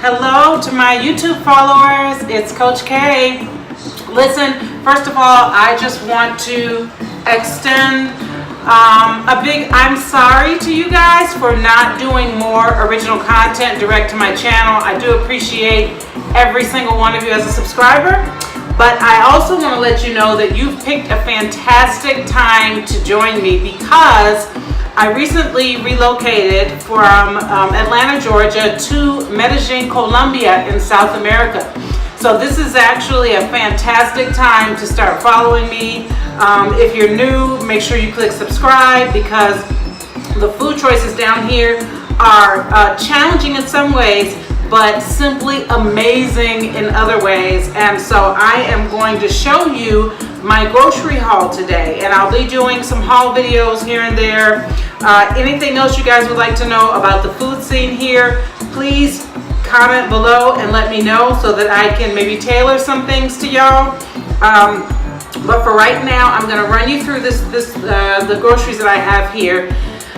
Hello to my YouTube followers, it's Coach K. Listen, first of all, I just want to extend a big I'm sorry to you guys for not doing more original content direct to my channel. I do appreciate every single one of you as a subscriber, but I also want to let you know that you've picked a fantastic time to join me because I recently relocated from Atlanta, Georgia to Medellín, Colombia in South America. So this is actually a fantastic time to start following me. If you're new, make sure you click subscribe because the food choices down here are challenging in some ways, but simply amazing in other ways. And so I am going to show you my grocery haul today, and I'll be doing some haul videos here and there. Anything else you guys would like to know about the food scene here, please comment below and let me know so that I can maybe tailor some things to y'all. But for right now, I'm going to run you through the groceries that I have here.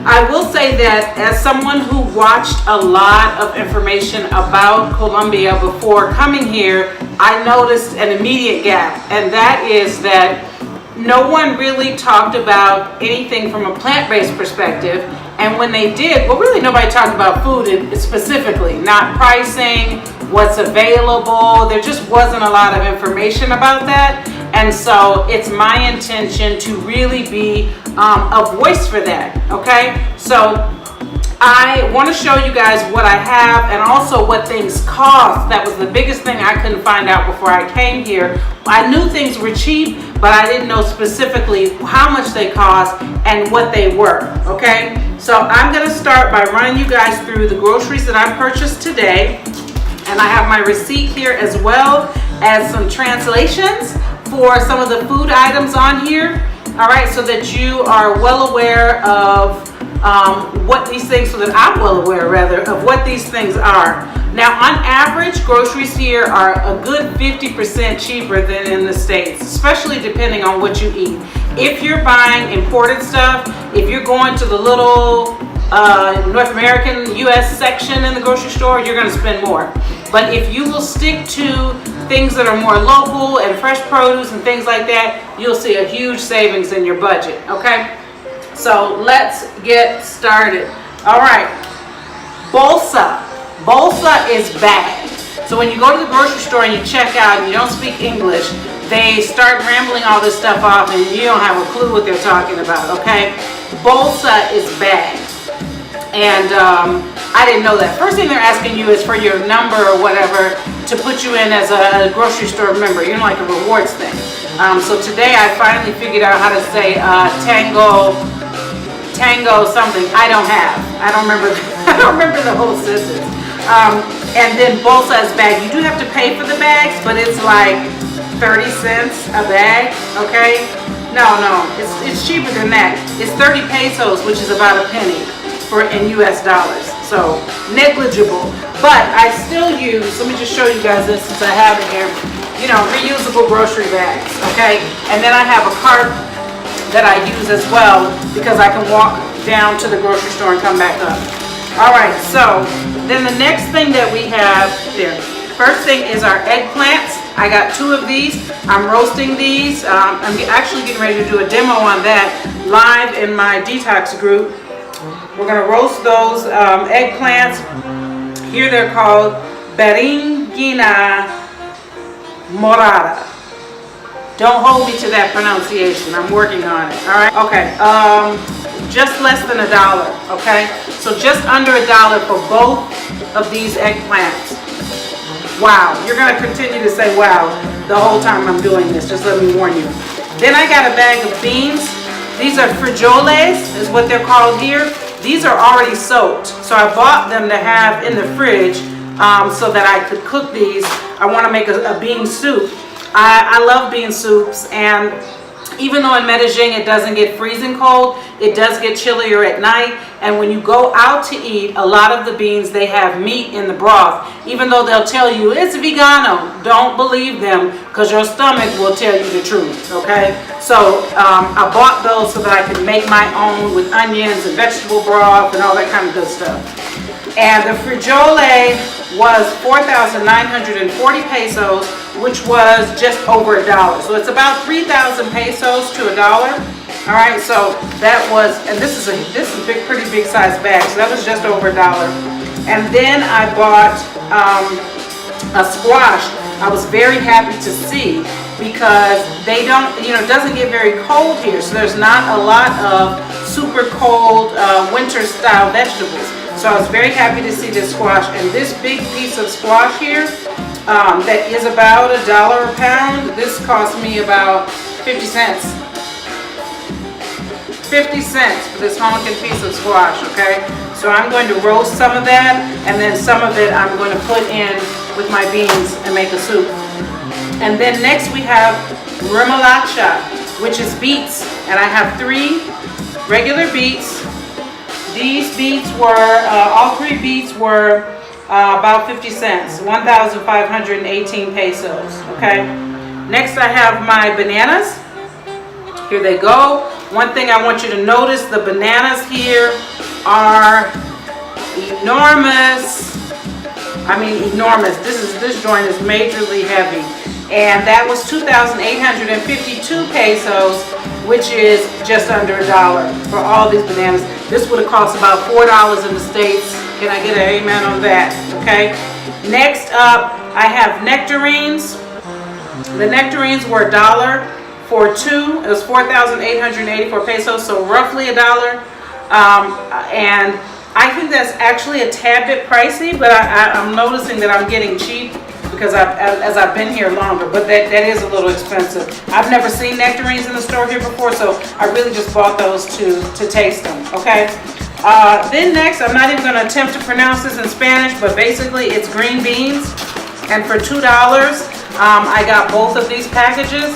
I will say that as someone who watched a lot of information about Colombia before coming here, I noticed an immediate gap, and that is that no one really talked about anything from a plant-based perspective, and when they did, well, really nobody talked about food specifically, not pricing, what's available. There just wasn't a lot of information about that, and so it's my intention to really be a voice for that, okay? So I want to show you guys what I have and also what things cost. That was the biggest thing I couldn't find out before I came here. I knew things were cheap, but I didn't know specifically how much they cost and what they were, okay? So I'm going to start by running you guys through the groceries that I purchased today. And I have my receipt here as well as some translations for some of the food items on here. All right, so that you are well aware of what these things, so that I'm well aware rather of what these things are. Now, on average, groceries here are a good 50% cheaper than in the States, especially depending on what you eat. If you're buying imported stuff, if you're going to the little North American US section in the grocery store, you're going to spend more. But if you will stick to things that are more local and fresh produce and things like that, you'll see a huge savings in your budget, okay? So let's get started. All right, bolsa. Bolsa is bagged. So when you go to the grocery store and you check out and you don't speak English, they start rambling all this stuff off and you don't have a clue what they're talking about, okay? Bolsa is bagged. And I didn't know that. First thing they're asking you is for your number or whatever to put you in as a grocery store member, you know, like a rewards thing. So today I finally figured out how to say tango something. I don't remember I don't remember the whole sentence. And then bolsa is bag. You do have to pay for the bags, but it's like 30 cents a bag, okay? No, it's cheaper than that. It's 30 pesos, which is about a penny in US dollars. So negligible. But I still use, let me just show you guys this since I have it here, you know, reusable grocery bags, okay? And then I have a cart that I use as well because I can walk down to the grocery store and come back up. All right, so then the next thing that we have there, first thing is our eggplants. I got 2 of these. I'm roasting these. I'm actually getting ready to do a demo on that live in my detox group. We're gonna roast those eggplants. Here they're called berinjena morada. Don't hold me to that pronunciation. I'm working on it. All right. Okay. Just less than $1. Okay. So just under $1 for both of these eggplants. Wow. You're gonna continue to say wow the whole time I'm doing this. Just let me warn you. Then I got a bag of beans. These are frijoles, is what they're called here. These are already soaked, so I bought them to have in the fridge so that I could cook these. I want to make a bean soup. I love bean soups, and even though in Medellín it doesn't get freezing cold, it does get chillier at night. And when you go out to eat, a lot of the beans, they have meat in the broth. Even though they'll tell you it's vegano, don't believe them because your stomach will tell you the truth, okay? So I bought those so that I could make my own with onions and vegetable broth and all that kind of good stuff. And the frijoles was 4,940 pesos, which was just over $1. So it's about 3,000 pesos to $1. All right, so that was, and this is a big, pretty big size bag, so that was just over $1. And then I bought a squash. I was very happy to see because they don't, it doesn't get very cold here, so there's not a lot of super cold winter style vegetables. So I was very happy to see this squash, and this big piece of squash here that is about $1 a pound. This cost me about 50 cents. 50 cents for this honking piece of squash, okay? So I'm going to roast some of that, and then some of it I'm going to put in with my beans and make a soup. And then next we have remolacha, which is beets, and I have 3 regular beets. These beets were, all 3 beets were about 50 cents, 1,518 pesos, okay? Next I have my bananas. Here they go. One thing I want you to notice, the bananas here are enormous. I mean enormous. This joint is majorly heavy. And that was 2,852 pesos, which is just under $1 for all these bananas. This would have cost about $4 in the States. Can I get an amen on that? Okay. Next up, I have nectarines. The nectarines were $1 for 2. It was 4,884 pesos, so roughly $1. And I think that's actually a tad bit pricey, but I'm noticing that I'm getting cheap because as I've been here longer, but that is a little expensive. I've never seen nectarines in the store here before, so I really just bought those to taste them, okay? Then next, I'm not even going to attempt to pronounce this in Spanish, but basically it's green beans. And for $2, I got both of these packages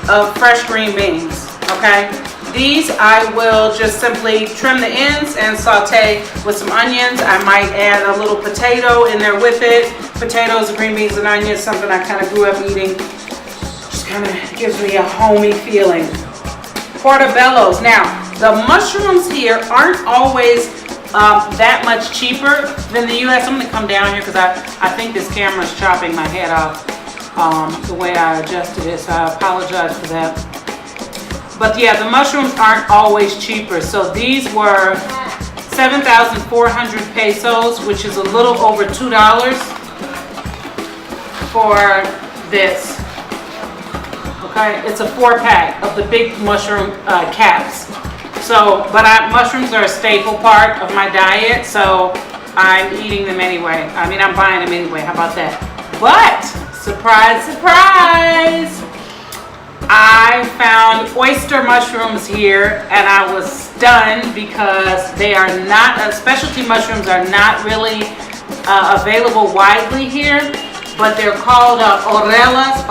of fresh green beans, okay? These I will just simply trim the ends and saute with some onions. I might add a little potato in there with it. Potatoes, green beans, and onions, something I kind of grew up eating. Just kind of gives me a homey feeling. Portobellos. Now, the mushrooms here aren't always that much cheaper than the U.S. I'm going to come down here because I think this camera's chopping my head off the way I adjusted it, so I apologize for that. But yeah, the mushrooms aren't always cheaper. So these were 7,400 pesos, which is a little over $2 for this. Okay, it's a 4-pack of the big mushroom caps. So, but mushrooms are a staple part of my diet, so I'm eating them anyway. I mean, I'm buying them anyway. How about that? But surprise, surprise! I found oyster mushrooms here, and I was stunned because they are not, specialty mushrooms are not really available widely here, but they're called orellas,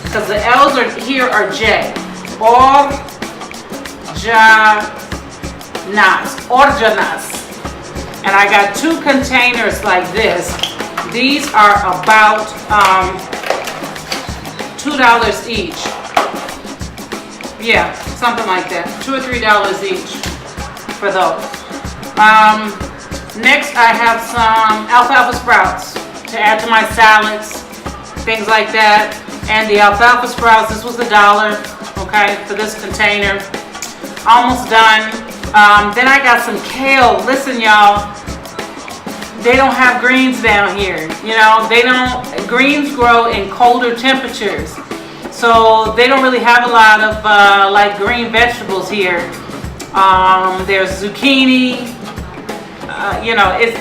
because the L's here are J. Orjanas. And I got 2 containers like this. These are about $2 each. Yeah, something like that. $2 or $3 each for those. Next, I have some alfalfa sprouts to add to my salads, things like that. And the alfalfa sprouts, this was $1, okay, for this container. Almost done. Then I got some kale. Listen, y'all. They don't have greens down here. Greens grow in colder temperatures. So they don't really have a lot of like green vegetables here. There's zucchini.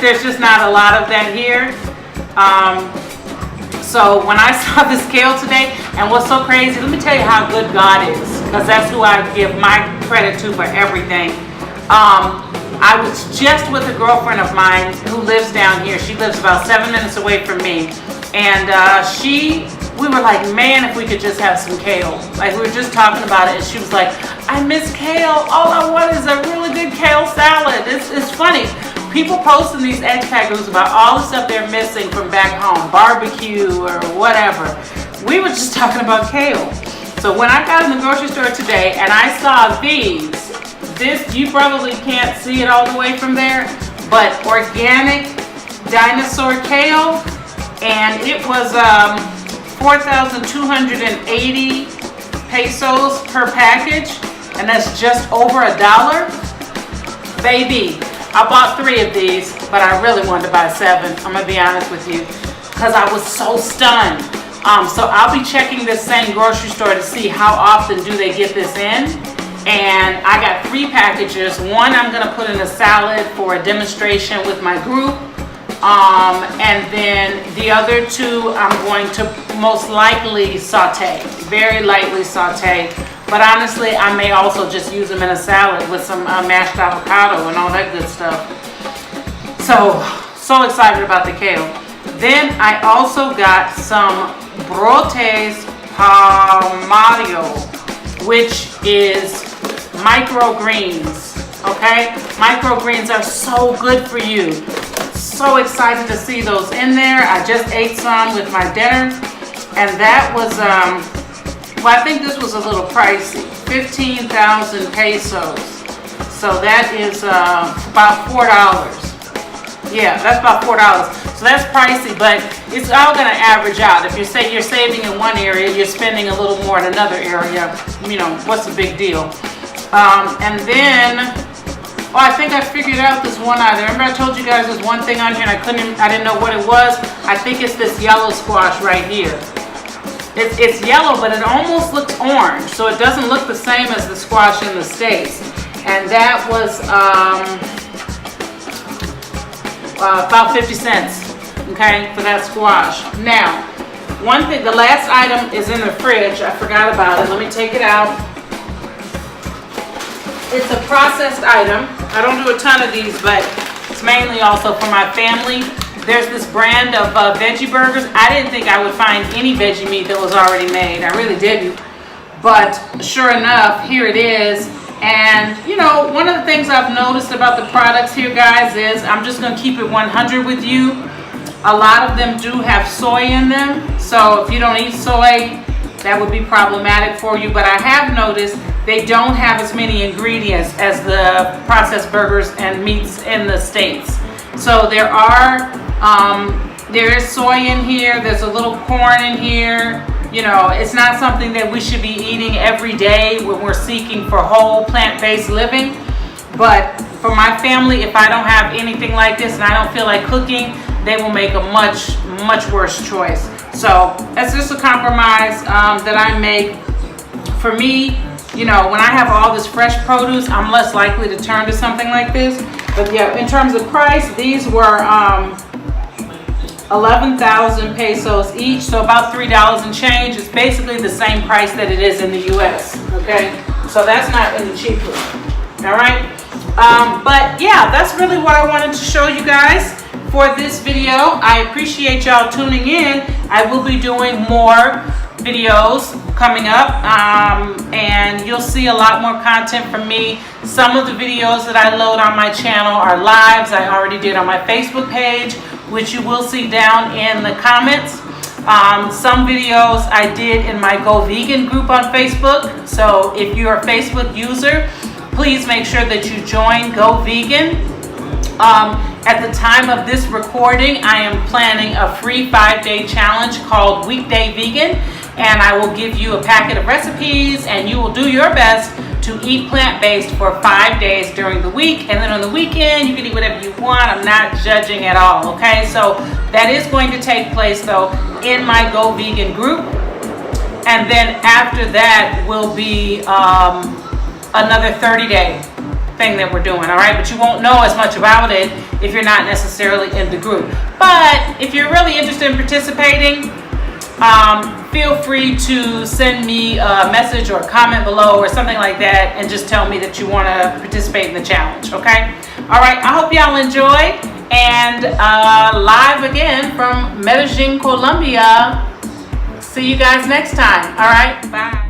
There's just not a lot of that here. So when I saw this kale today, and what's so crazy, let me tell you how good God is, because that's who I give my credit to for everything. I was just with a girlfriend of mine who lives down here. She lives about 7 minutes away from me. And we were like, man, if we could just have some kale. Like, we were just talking about it, and she was like, I miss kale. All I want is a really good kale salad. It's funny. People posting these X-Packers about all the stuff they're missing from back home, barbecue or whatever. We were just talking about kale. So when I got in the grocery store today and I saw these this, you probably can't see it all the way from there, but organic dinosaur kale, and it was 4,280 pesos per package, and that's just over $1. Baby, I bought 3 of these, but I really wanted to buy 7. I'm gonna be honest with you, because I was so stunned. So I'll be checking this same grocery store to see how often do they get this in. And I got 3 packages. One I'm gonna put in a salad for a demonstration with my group. And then the other 2 I'm going to most likely saute, very lightly saute. But honestly, I may also just use them in a salad with some mashed avocado and all that good stuff. So excited about the kale. Then I also got some brotes palmario, which is microgreens, okay? Microgreens are so good for you. So excited to see those in there. I just ate some with my dinner, and that was, well, I think this was a little pricey, 15,000 pesos. So that is about $4. Yeah, that's about $4. So that's pricey, but it's all gonna average out. If you're saving in one area, you're spending a little more in another area. You know, what's the big deal? And then, oh, I think I figured out this one item. Remember I told you guys there's one thing on here and I didn't know what it was? I think it's this yellow squash right here. It's yellow, but it almost looks orange, so it doesn't look the same as the squash in the States. And that was about 50 cents, okay, for that squash. Now, one thing, the last item is in the fridge. I forgot about it. Let me take it out. It's a processed item. I don't do a ton of these, but it's mainly also for my family. There's this brand of veggie burgers. I didn't think I would find any veggie meat that was already made. I really didn't. But sure enough, here it is. And you know, one of the things I've noticed about the products here, guys, is I'm just gonna keep it 100 with you. A lot of them do have soy in them. So if you don't eat soy, that would be problematic for you. But I have noticed they don't have as many ingredients as the processed burgers and meats in the States. So there is soy in here, there's a little corn in here. You know, it's not something that we should be eating every day when we're seeking for whole plant-based living. But for my family, if I don't have anything like this and I don't feel like cooking, they will make a much worse choice. So that's just a compromise that I make. For me, you know, when I have all this fresh produce, I'm less likely to turn to something like this. But yeah, in terms of price, these were 11,000 pesos each, so about $3 and change. It's basically the same price that it is in the US, okay? So that's not any cheaper, all right? But yeah, that's really what I wanted to show you guys for this video. I appreciate y'all tuning in. I will be doing more videos coming up, and you'll see a lot more content from me. Some of the videos that I load on my channel are lives I already did on my Facebook page, which you will see down in the comments. Some videos I did in my Go Vegan group on Facebook. So if you're a Facebook user, please make sure that you join Go Vegan. At the time of this recording, I am planning a free 5-day challenge called Weekday Vegan, and I will give you a packet of recipes and you will do your best to eat plant-based for 5 days during the week, and then on the weekend you can eat whatever you want. I'm not judging at all, okay? So that is going to take place though in my Go Vegan group, and then after that will be another 30-day thing that we're doing, all right? But you won't know as much about it if you're not necessarily in the group. But if you're really interested in participating, feel free to send me a message or a comment below or something like that, and just tell me that you want to participate in the challenge, okay? All right, I hope y'all enjoy, and live again from Medellín, Colombia. See you guys next time, all right? Bye.